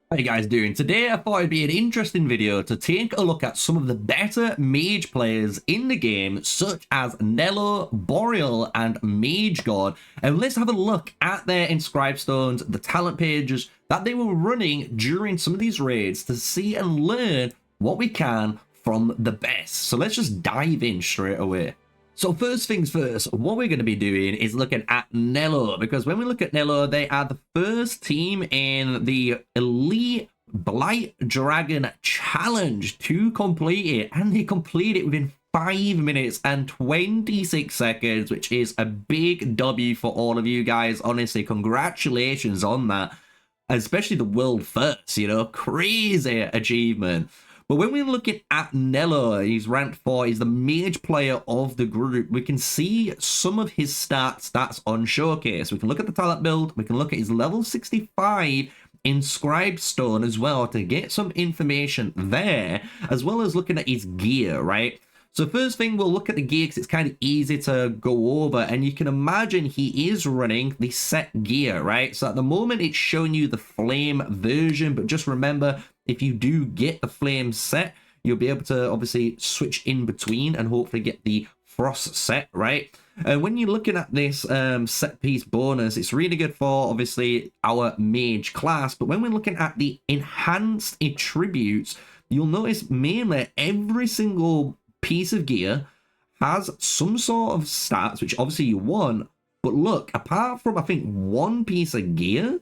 How you guys doing? Today I thought it'd be an interesting video to take a look at some of the better mage players in the game, such as Nello, Boreal, and Mage God. And let's have a look at their inscribe stones, the talent pages that they were running during some of these raids to see and learn what we can from the best. So let's just dive in straight away. So first things first, what we're going to be doing is looking at Nello, because when we look at Nello, they are the first team in the Elite Blight Dragon Challenge to complete it, and they complete it within 5 minutes and 26 seconds, which is a big W for all of you guys. Honestly, congratulations on that, especially the world first, crazy achievement. But when we're looking at Nello, he's ranked 4, he's the mage player of the group. We can see some of his stats on Showcase. We can look at the talent build, we can look at his level 65 inscribed stone as well to get some information there, as well as looking at his gear, right? So first thing, we'll look at the gear because it's kind of easy to go over, and you can imagine he is running the set gear, right? So at the moment, it's showing you the flame version, but just remember, if you do get the flame set, you'll be able to obviously switch in between and hopefully get the frost set, right? And when you're looking at this set piece bonus, it's really good for obviously our mage class. But when we're looking at the enhanced attributes, you'll notice mainly every single piece of gear has some sort of stats, which obviously you want. But look, apart from I think one piece of gear,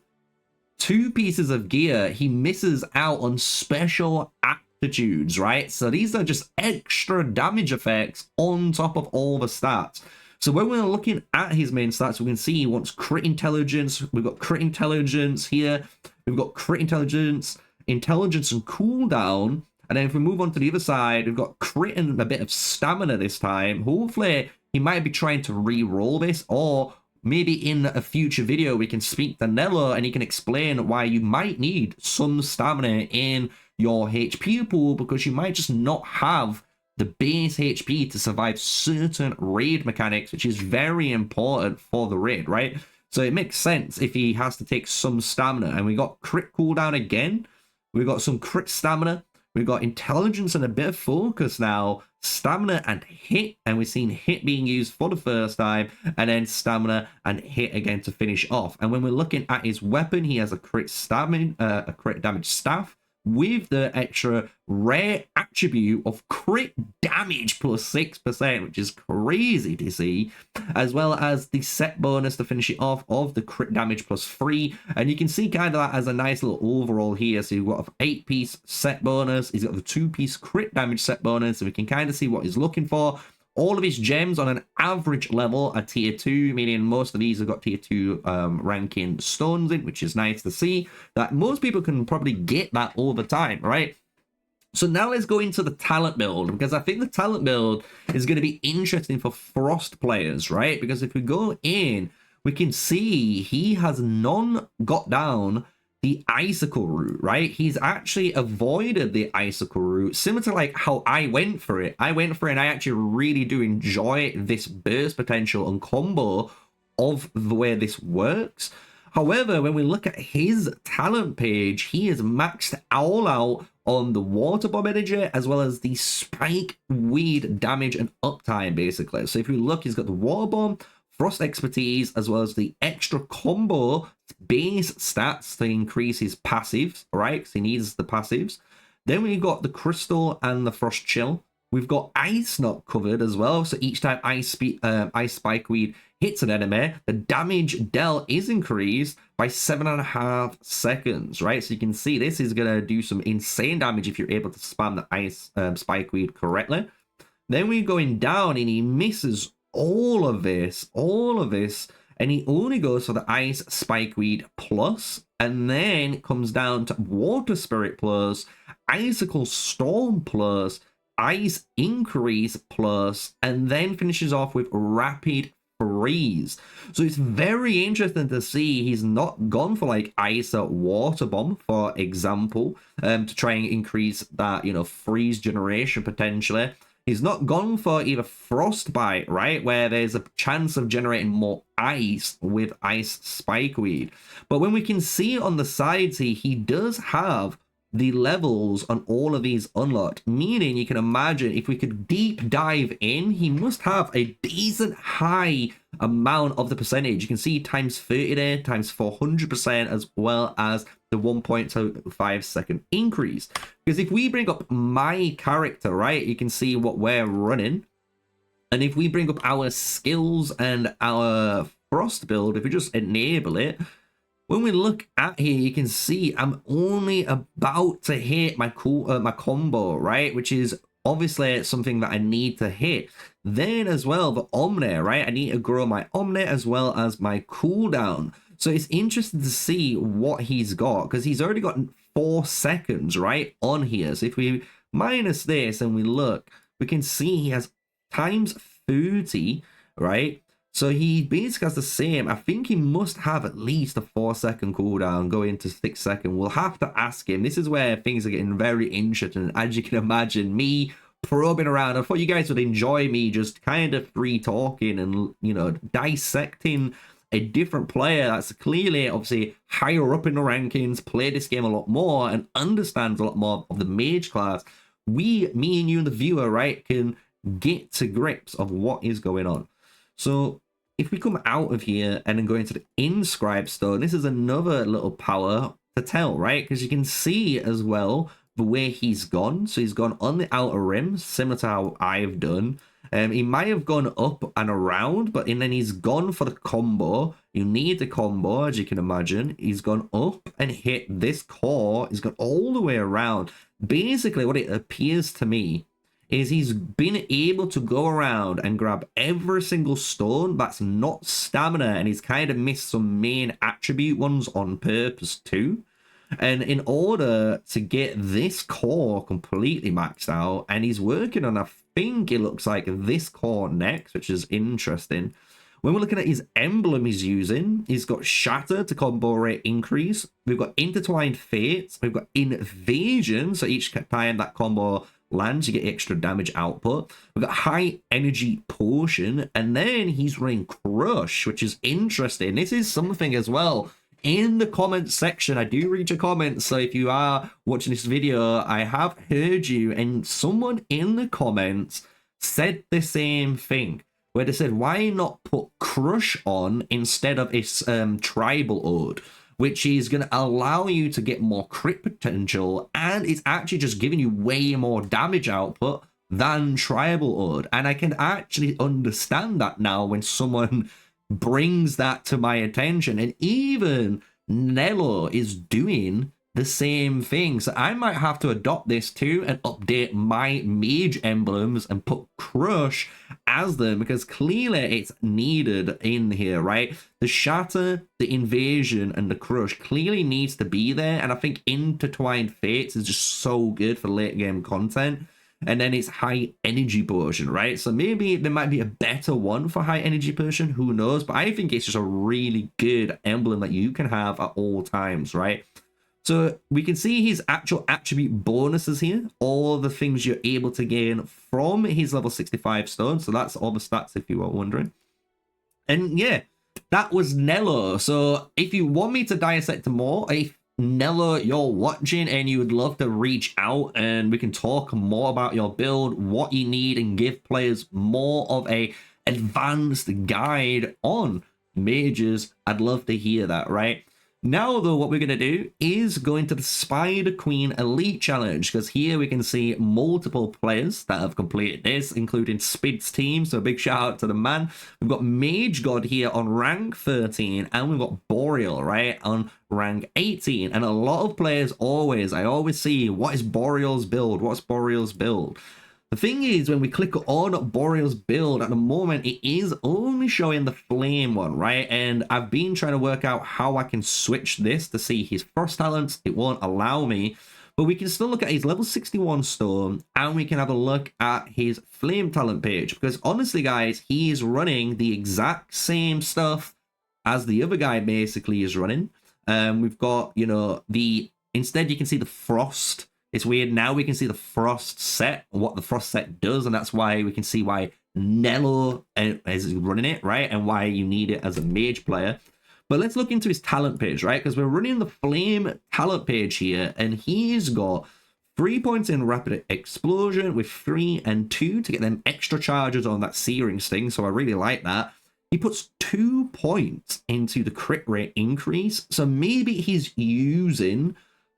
2 pieces of gear, he misses out on special aptitudes, right? So these are just extra damage effects on top of all the stats. So when we're looking at his main stats, we can see he wants crit intelligence. We've got crit intelligence here. We've got crit intelligence, intelligence and cooldown. And then if we move on to the other side, we've got crit and a bit of stamina this time. Hopefully he might be trying to re-roll this, or maybe in a future video we can speak to Nello and he can explain why you might need some stamina in your HP pool, because you might just not have the base HP to survive certain raid mechanics, which is very important for the raid, right? So it makes sense if he has to take some stamina. And we got crit cooldown again. We got some crit stamina. We've got intelligence and a bit of focus now, stamina and hit, and we've seen hit being used for the first time, and then stamina and hit again to finish off. And when we're looking at his weapon, he has a crit stamina, a crit damage staff with the extra rare attribute of crit damage plus 6%, which is crazy to see, as well as the set bonus to finish it off of the crit damage plus 3. And you can see kind of that as a nice little overall here. So you've got an 8-piece set bonus, he's got the 2-piece crit damage set bonus, so we can kind of see what he's looking for. All of his gems on an average level are tier 2, meaning most of these have got tier 2 ranking stones in, which is nice to see. That most people can probably get that over time, right? So now let's go into the talent build, because I think the talent build is going to be interesting for Frost players, right? Because if we go in, we can see he has got down the icicle route, right? He's actually avoided the icicle route, similar to like how I went for it. And I actually really do enjoy this burst potential and combo of the way this works. However, when we look at his talent page, he is maxed all out on the water bomb energy, as well as the spike weed damage and uptime, basically. So if we look, he's got the water bomb, frost expertise, as well as the extra combo base stats to increase his passives, right? Because he needs the passives. Then we've got the crystal and the frost chill. We've got ice not covered as well. So each time ice spike weed hits an enemy, the damage dealt is increased by 7.5 seconds, right? So you can see this is going to do some insane damage if you're able to spam the ice spike weed correctly. Then we're going down and he misses all of this, and he only goes for the ice spikeweed plus, and then it comes down to water spirit plus, icicle storm plus, ice increase plus, and then finishes off with rapid freeze. So it's very interesting to see he's not gone for like ice or water bomb, for example, to try and increase that, freeze generation potentially. He's not gone for either frostbite, right, where there's a chance of generating more ice with ice spikeweed. But when we can see on the sides here, he does have the levels on all of these unlocked, meaning you can imagine if we could deep dive in, he must have a decent high amount of the percentage. You can see times 30 there, times 400%, as well as the 1.25 second increase. Because if we bring up my character, right, you can see what we're running. And if we bring up our skills and our frost build, if we just enable it, when we look at here, you can see I'm only about to hit my combo, right? Which is obviously something that I need to hit. Then as well, the Omni, right? I need to grow my Omni as well as my cooldown. So it's interesting to see what he's got, because he's already got 4 seconds, right, on here. So if we minus this and we look, we can see he has times 30, right? So he basically has the same. I think he must have at least a 4-second cooldown going to 6 seconds. We'll have to ask him. This is where things are getting very interesting. As you can imagine, me probing around. I thought you guys would enjoy me just kind of free talking and, you know, dissecting a different player that's clearly obviously higher up in the rankings, play this game a lot more and understands a lot more of the mage class. Me and you and the viewer, right, can get to grips of what is going on. So if we come out of here and then go into the inscribe stone, this is another little power to tell, right? Because you can see as well the way he's gone. So he's gone on the outer rim, similar to how I've done. He might have gone up and around, but then he's gone for the combo. You need the combo, as you can imagine. He's gone up and hit this core. He's gone all the way around. Basically, what it appears to me is he's been able to go around and grab every single stone that's not stamina, and he's kind of missed some main attribute ones on purpose too. And in order to get this core completely maxed out, and he's working on, I think it looks like this core next, which is interesting. When we're looking at his emblem he's using, he's got Shatter to combo rate increase. We've got Intertwined Fates. We've got Invasion, so each time that combo lands, you get extra damage output. We've got High Energy Potion, and then he's running Crush, which is interesting. This is something as well. In the comments section, I do read your comments, so if you are watching this video, I have heard you, and someone in the comments said the same thing, where they said, why not put Crush on instead of its Tribal Ode, which is going to allow you to get more crit potential, and it's actually just giving you way more damage output than Tribal Ode. And I can actually understand that now when someone brings that to my attention, and even Nello is doing the same thing. So I might have to adopt this too and update my mage emblems and put Crush as them, because clearly it's needed in here, right? The Shatter, the Invasion, and the Crush clearly needs to be there, and I think Intertwined Fates is just so good for late game content. And then it's High Energy Potion, right? So maybe there might be a better one for High Energy Potion, who knows? But I think it's just a really good emblem that you can have at all times, right? So we can see his actual attribute bonuses here, all the things you're able to gain from his level 65 stone. So that's all the stats if you were wondering. And yeah, that was Nello. So if you want me to dissect more, if Nello you're watching and you would love to reach out and we can talk more about your build, what you need, and give players more of a advanced guide on mages, I'd love to hear that, right? Now, though, what we're going to do is go into the Spider Queen Elite Challenge, because here we can see multiple players that have completed this, including Spid's team, so a big shout out to the man. We've got Mage God here on rank 13, and we've got Boreal, right, on rank 18. And a lot of players I always see, what is Boreal's build? What's Boreal's build? The thing is, when we click on Boreal's build, at the moment, it is only showing the flame one, right? And I've been trying to work out how I can switch this to see his frost talents. It won't allow me, but we can still look at his level 61 stone, and we can have a look at his flame talent page, because honestly, guys, he is running the exact same stuff as the other guy basically is running. We've got, you know, instead you can see the frost It's weird. Now we can see the frost set, what the frost set does, and that's why we can see why Nello is running it, right? And why you need it as a mage player. But let's look into his talent page, right? Because we're running the flame talent page here, and he's got 3 points in rapid explosion with 3 and 2 to get them extra charges on that searing sting. So I really like that. He puts 2 points into the crit rate increase. So maybe he's using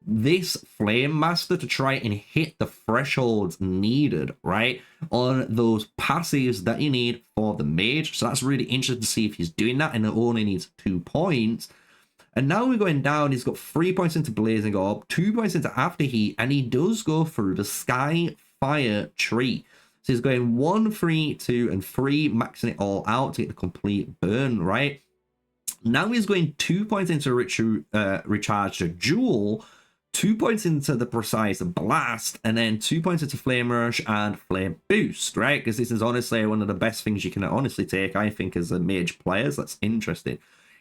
this Flame Master to try and hit the thresholds needed, right, on those passives that you need for the mage. So that's really interesting to see if he's doing that, and it only needs 2 points. And now we're going down. He's got 3 points into Blazing Orb, 2 points into Afterheat, and he does go through the Sky Fire tree. So he's going 1, 3, 2, and 3, maxing it all out to get the complete burn, right? Now he's going 2 points into Recharge the Jewel, 2 points into the Precise Blast, and then 2 points into Flame Rush and Flame Boost, right? Because this is honestly one of the best things you can honestly take, I think, as a mage player. So that's interesting.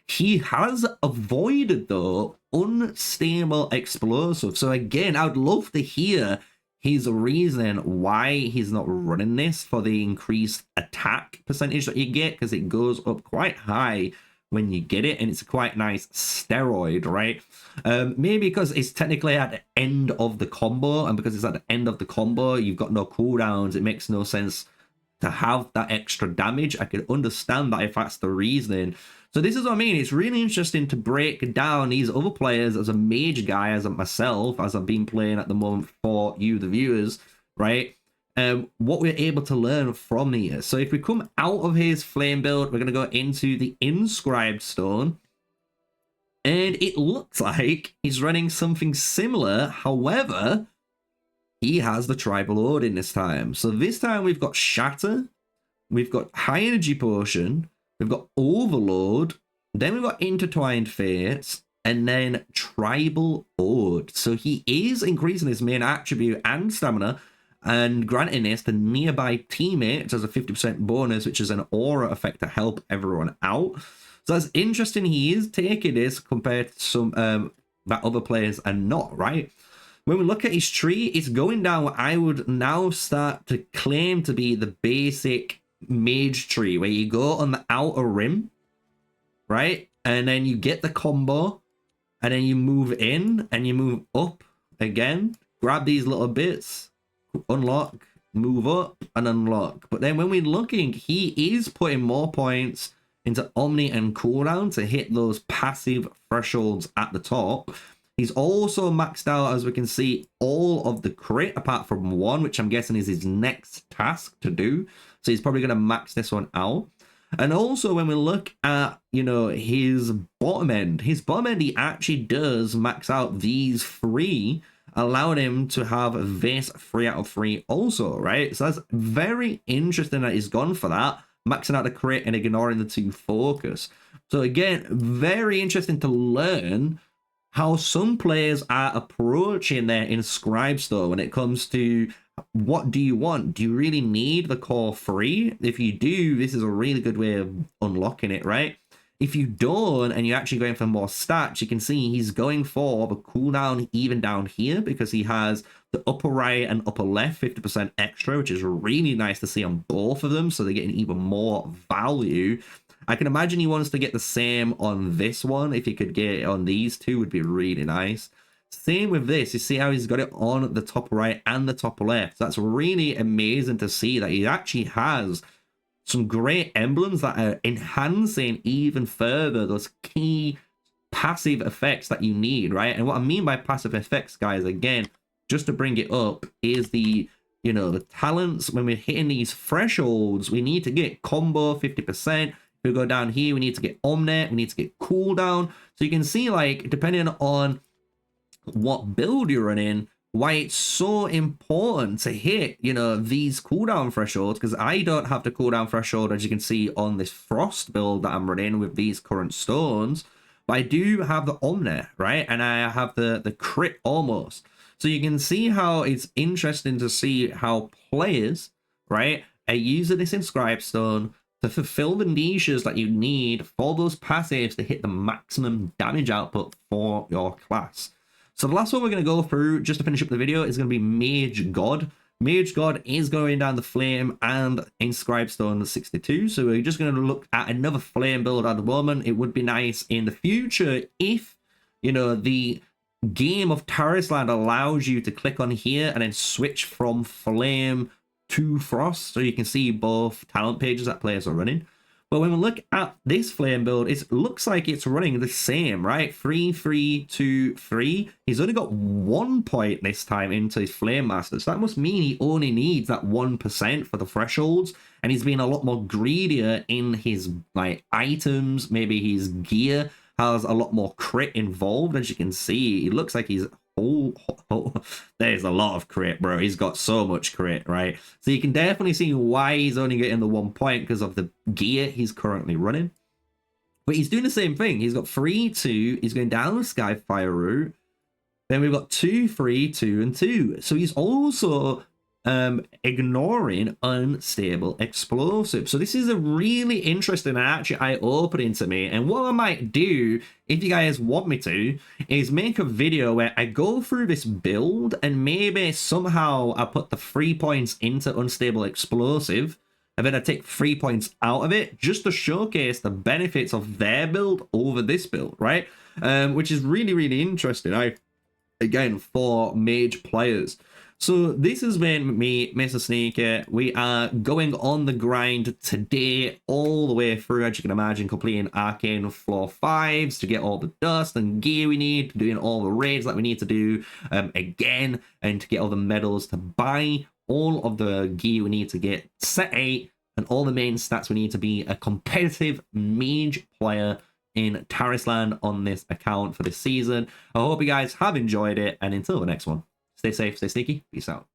He has avoided, though, unstable explosive. So again, I would love to hear his reason why he's not running this for the increased attack percentage that you get, because it goes up quite high when you get it, and it's a quite nice steroid, right? Maybe because it's technically at the end of the combo, and because it's at the end of the combo, you've got no cooldowns, it makes no sense to have that extra damage. I can understand that if that's the reasoning. So this is what I mean. It's really interesting to break down these other players as a mage guy, as myself, as I've been playing at the moment for you, the viewers, right? What we're able to learn from here. So if we come out of his flame build, we're going to go into the inscribed stone. And it looks like he's running something similar. However, he has the tribal Odin this time. So this time we've got Shatter, we've got High Energy Potion, we've got Overload, then we've got Intertwined Fates, and then Tribal Ode. So he is increasing his main attribute and stamina, and granting this to nearby teammates as a 50% bonus, which is an aura effect to help everyone out. So that's interesting. He is taking this compared to some that other players are not, right? When we look at his tree, it's going down what I would now start to claim to be the basic mage tree, where you go on the outer rim, right? And then you get the combo, and then you move in, and you move up again, grab these little bits, unlock, move up, and unlock. But then when we're looking, he is putting more points into Omni and cooldown to hit those passive thresholds at the top. He's also maxed out, as we can see, all of the crit, apart from one, which I'm guessing is his next task to do. So he's probably going to max this one out. And also, when we look at, you know, his bottom end, he actually does max out these 3, allowing him to have this 3 out of 3 also, right? So that's very interesting that he's gone for that, maxing out the crit and ignoring the 2 focus. So again, very interesting to learn how some players are approaching their inscribed store when it comes to what do you want? Do you really need the core 3? If you do, this is a really good way of unlocking it, right? If you don't, and you're actually going for more stats, you can see he's going for the cooldown even down here, because he has the upper right and upper left 50% extra, which is really nice to see on both of them, so they're getting even more value. I can imagine he wants to get the same on this one. If he could get it on these 2, would be really nice. Same with this. You see how he's got it on the top right and the top left. That's really amazing to see that he actually has some great emblems that are enhancing even further those key passive effects that you need, right? And what I mean by passive effects, guys, again, just to bring it up, is the, you know, the talents. When we're hitting these thresholds, we need to get combo 50%. We go down here, we need to get Omnet, we need to get cooldown. So you can see, like, depending on what build you're running, why it's so important to hit, you know, these cooldown thresholds, because I don't have the cooldown threshold, as you can see, on this Frost build that I'm running with these current stones, but I do have the Omnet, right? And I have the crit almost. So you can see how it's interesting to see how players, right, are using this inscribed stone to fulfill the niches that you need for those passives to hit the maximum damage output for your class. So the last one we're going to go through, just to finish up the video, is going to be Mage God. Mage God is going down the flame and inscribed stone 62. So we're just going to look at another flame build at the moment. It would be nice in the future if, you know, the game of Tarisland allows you to click on here and then switch from flame to frost, so you can see both talent pages that players are running. But when we look at this flame build, it looks like it's running the same, right? 3, 3, 2, 3. He's only got 1 point this time into his flame master, so that must mean he only needs that 1% for the thresholds, and he's being a lot more greedier in his like items. Maybe his gear has a lot more crit involved. As you can see, it looks like he's there's a lot of crit, bro. He's got so much crit, right? So you can definitely see why he's only getting the 1 point, because of the gear he's currently running. But he's doing the same thing. He's got 3, 2. He's going down the Skyfire route. Then we've got 2, 3, 2, and 2. So he's also ignoring unstable explosive. So this is a really interesting and actually eye-opening to me. And what I might do, if you guys want me to, is make a video where I go through this build and maybe somehow I put the 3 points into unstable explosive, and then I take 3 points out of it just to showcase the benefits of their build over this build, right? Which is really, really interesting, again, for mage players. So this has been me, MrSneakyy. We are going on the grind today all the way through, as you can imagine, completing Arcane Floor 5s to get all the dust and gear we need, doing all the raids that we need to do again, and to get all the medals to buy all of the gear we need to get set 8 and all the main stats we need to be a competitive mage player in Tarisland on this account for this season. I hope you guys have enjoyed it, and until the next one, stay safe, stay sneaky, peace out.